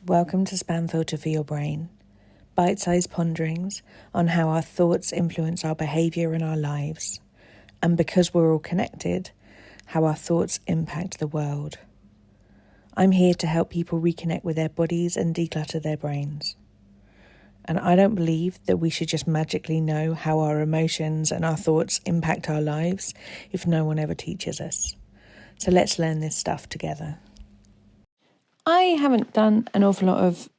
Welcome to Spam Filter for Your Brain. Bite-sized ponderings on how our thoughts influence our behaviour and our lives. And because we're all connected, how our thoughts impact the world. I'm here to help people reconnect with their bodies and declutter their brains. And I don't believe that we should just magically know how our emotions and our thoughts impact our lives if no one ever teaches us. So let's learn this stuff together. I haven't done an awful lot of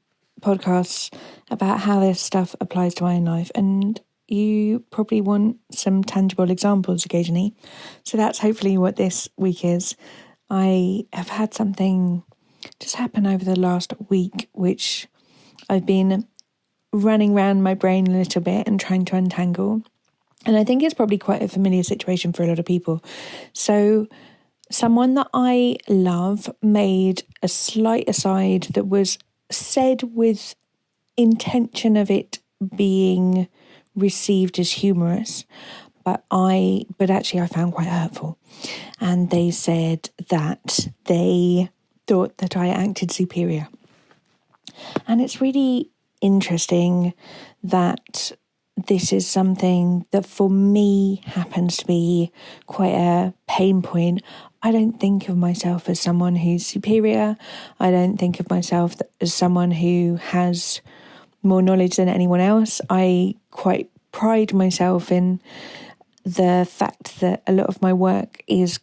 podcasts about how this stuff applies to my own life, and you probably want some tangible examples occasionally. So that's hopefully what this week is. I have had something just happen over the last week, which I've been running around my brain a little bit and trying to untangle. And I think it's probably quite a familiar situation for a lot of people. So someone that I love made a slight aside that was said with intention of it being received as humorous, but actually I found quite hurtful. And they said that they thought that I acted superior. And it's really interesting that this is something that for me happens to be quite a pain point. I don't think of myself as someone who's superior. I don't think of myself as someone who has more knowledge than anyone else. I quite pride myself in the fact that a lot of my work is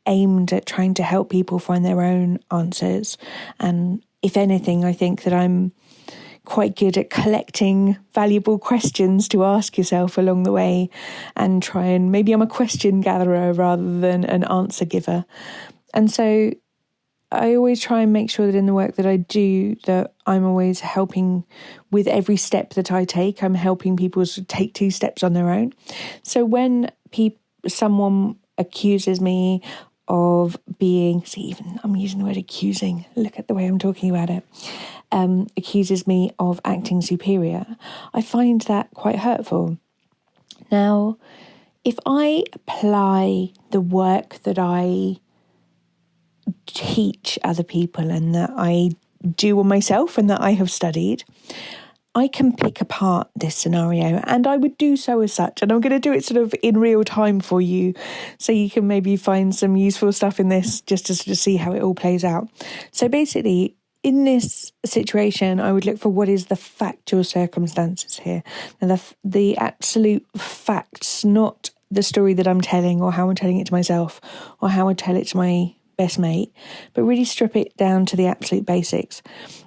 aimed at trying to help people find their own answers. And if anything, I think that I'm quite good at collecting valuable questions to ask yourself along the way and maybe I'm a question gatherer rather than an answer giver. And so I always try and make sure that in the work that I do, that I'm always helping with every step that I take. I'm helping people to take 2 steps on their own. So when someone accuses me of being, I'm using the word accusing, look at the way I'm talking about it, accuses me of acting superior, I find that quite hurtful. Now, if I apply the work that I teach other people and that I do on myself and that I have studied, I can pick apart this scenario, and I would do so as such. And I'm going to do it sort of in real time for you, so you can maybe find some useful stuff in this just to sort of see how it all plays out. So basically, in this situation, I would look for what is the factual circumstances here. And the absolute facts, not the story that I'm telling or how I'm telling it to myself or how I tell it to my best mate, but really strip it down to the absolute basics.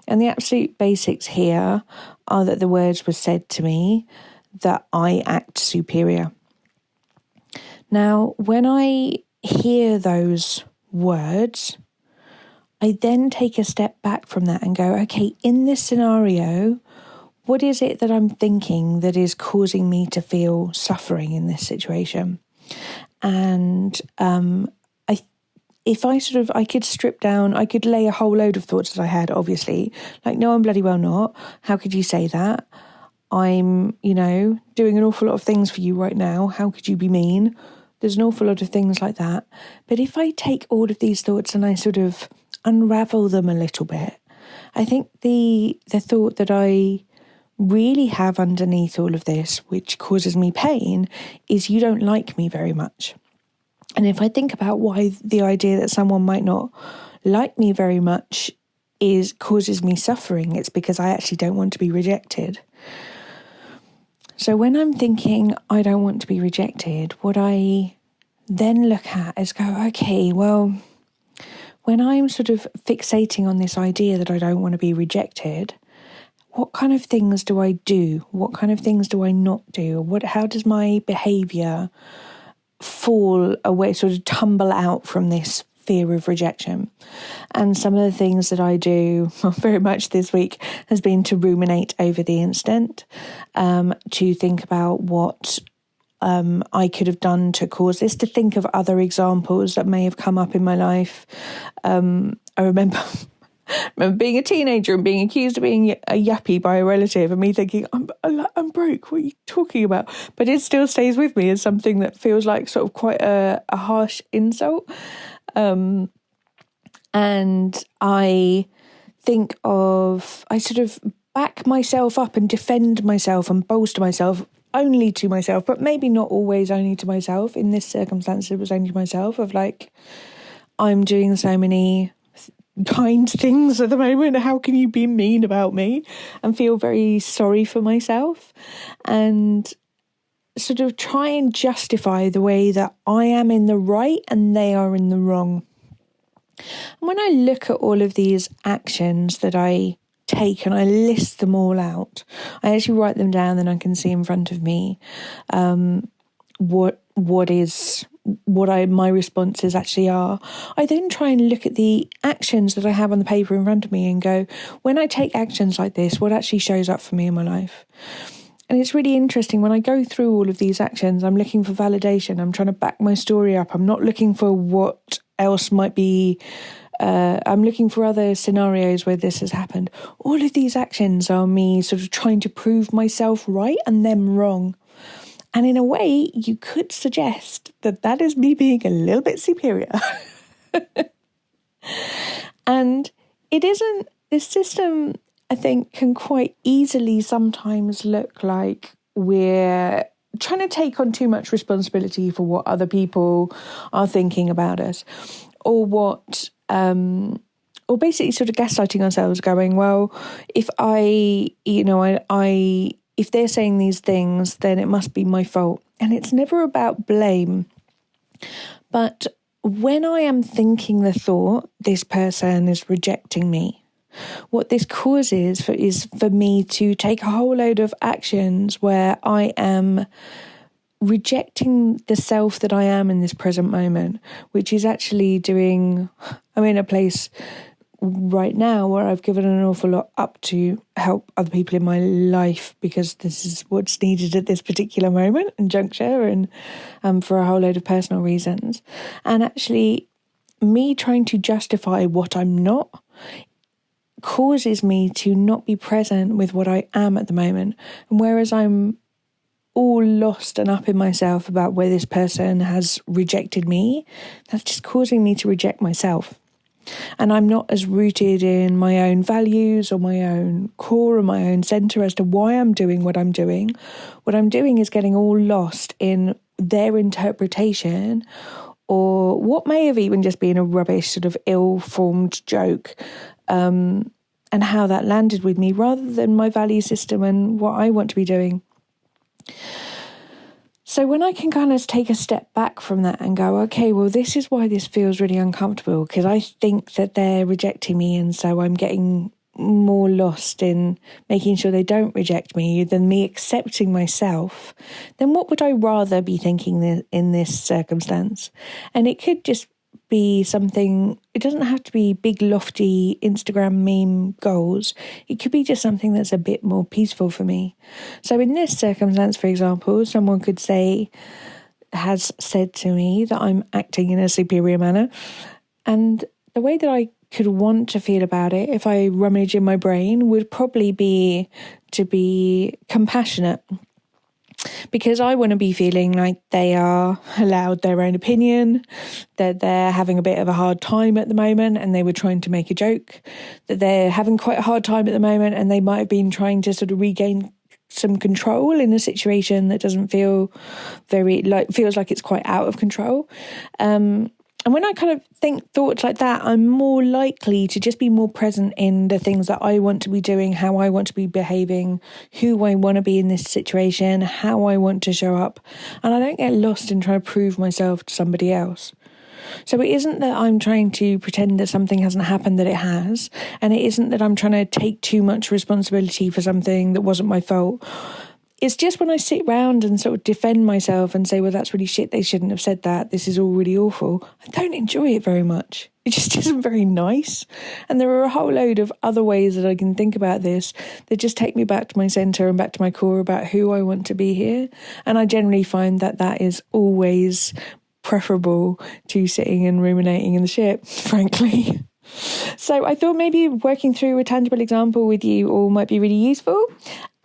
And the absolute basics here are that the words were said to me that I act superior. Now, when I hear those words, I then take a step back from that and go, okay, in this scenario, what is it that I'm thinking that is causing me to feel suffering in this situation? And I could strip down, I could lay a whole load of thoughts that I had, obviously, like, no, I'm bloody well not. How could you say that? I'm, doing an awful lot of things for you right now. How could you be mean? There's an awful lot of things like that. But if I take all of these thoughts and I sort of unravel them a little bit, I think the thought that I really have underneath all of this, which causes me pain, is you don't like me very much. And if I think about why the idea that someone might not like me very much causes me suffering, it's because I actually don't want to be rejected. So when I'm thinking I don't want to be rejected, what I then look at is go, okay, well, when I'm sort of fixating on this idea that I don't want to be rejected, what kind of things do I do? What kind of things do I not do? How does my behaviour fall away, sort of tumble out from this fear of rejection? And some of the things that I do very much this week has been to ruminate over the incident, to think about what I could have done to cause this, to think of other examples that may have come up in my life. I remember being a teenager and being accused of being a yuppie by a relative, and me thinking, I'm broke, what are you talking about? But it still stays with me as something that feels like sort of quite a harsh insult. And I sort of back myself up and defend myself and bolster myself only to myself, but maybe not always only to myself. In this circumstance, it was only to myself, of like, I'm doing so many kind things at the moment. How can you be mean about me? And feel very sorry for myself and sort of try and justify the way that I am in the right and they are in the wrong. And when I look at all of these actions that I take and I list them all out, I actually write them down, and I can see in front of me what my responses actually are. I then try and look at the actions that I have on the paper in front of me and go, when I take actions like this, what actually shows up for me in my life? And it's really interesting. When I go through all of these actions, I'm looking for validation. I'm trying to back my story up. I'm not looking for what else might be. I'm looking for other scenarios where this has happened. All of these actions are me sort of trying to prove myself right and them wrong. And in a way, you could suggest that that is me being a little bit superior. And it isn't. This system, I think, can quite easily sometimes look like we're trying to take on too much responsibility for what other people are thinking about us, or or basically sort of gaslighting ourselves, going, well, if if they're saying these things, then it must be my fault. And it's never about blame. But when I am thinking the thought, this person is rejecting me, what this causes is for me to take a whole load of actions where I am rejecting the self that I am in this present moment, which is actually I'm in a place right now where I've given an awful lot up to help other people in my life, because this is what's needed at this particular moment and juncture, and for a whole load of personal reasons. And actually, me trying to justify what I'm not causes me to not be present with what I am at the moment. And whereas I'm all lost and up in myself about where this person has rejected me, that's just causing me to reject myself. And I'm not as rooted in my own values or my own core or my own centre as to why I'm doing what I'm doing. What I'm doing is getting all lost in their interpretation, or what may have even just been a rubbish sort of ill-formed joke, and how that landed with me, rather than my value system and what I want to be doing. So when I can kind of take a step back from that and go, okay, well, this is why this feels really uncomfortable, because I think that they're rejecting me, and so I'm getting more lost in making sure they don't reject me than me accepting myself, then what would I rather be thinking in this circumstance? And it could just be something, it doesn't have to be big, lofty Instagram meme goals. It could be just something that's a bit more peaceful for me. So in this circumstance, for example, someone has said to me that I'm acting in a superior manner. And the way that I could want to feel about it, if I rummage in my brain, would probably be to be compassionate. Because I want to be feeling like they are allowed their own opinion, that they're having a bit of a hard time at the moment and they were trying to make a joke, that they're having quite a hard time at the moment and they might have been trying to sort of regain some control in a situation that doesn't feel feels like it's quite out of control. And when I kind of think thoughts like that, I'm more likely to just be more present in the things that I want to be doing, how I want to be behaving, who I want to be in this situation, how I want to show up. And I don't get lost in trying to prove myself to somebody else. So it isn't that I'm trying to pretend that something hasn't happened that it has. And it isn't that I'm trying to take too much responsibility for something that wasn't my fault. It's just when I sit around and sort of defend myself and say, well, that's really shit, they shouldn't have said that, this is all really awful, I don't enjoy it very much. It just isn't very nice. And there are a whole load of other ways that I can think about this that just take me back to my centre and back to my core about who I want to be here. And I generally find that that is always preferable to sitting and ruminating in the shit, frankly. So I thought maybe working through a tangible example with you all might be really useful.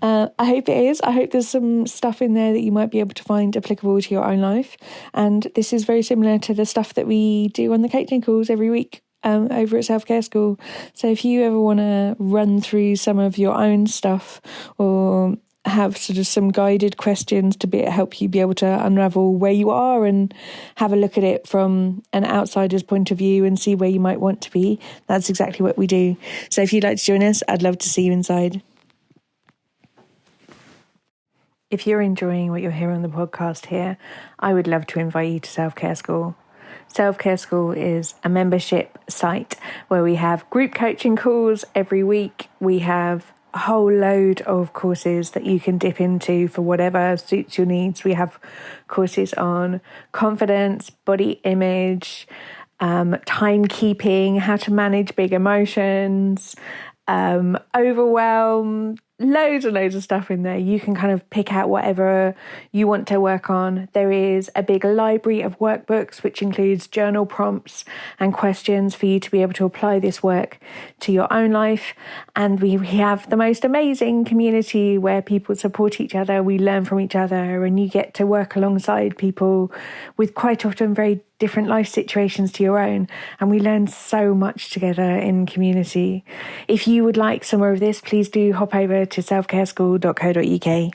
I hope it is. I hope there's some stuff in there that you might be able to find applicable to your own life. And this is very similar to the stuff that we do on the coaching calls every week. over at Self Care School. So if you ever want to run through some of your own stuff or have sort of some guided questions to help you be able to unravel where you are and have a look at it from an outsider's point of view and see where you might want to be, that's exactly what we do. So if you'd like to join us, I'd love to see you inside. If you're enjoying what you're hearing on the podcast here, I would love to invite you to Self Care School. Self Care School is a membership site where we have group coaching calls every week. We have a whole load of courses that you can dip into for whatever suits your needs. We have courses on confidence, body image, timekeeping, how to manage big emotions, overwhelm, loads and loads of stuff in there. You can kind of pick out whatever you want to work on. There is a big library of workbooks, which includes journal prompts and questions for you to be able to apply this work to your own life. And we have the most amazing community where people support each other. We learn from each other, and you get to work alongside people with quite often very different life situations to your own, and we learn so much together in community. If you would like some more of this, please do hop over to selfcareschool.co.uk.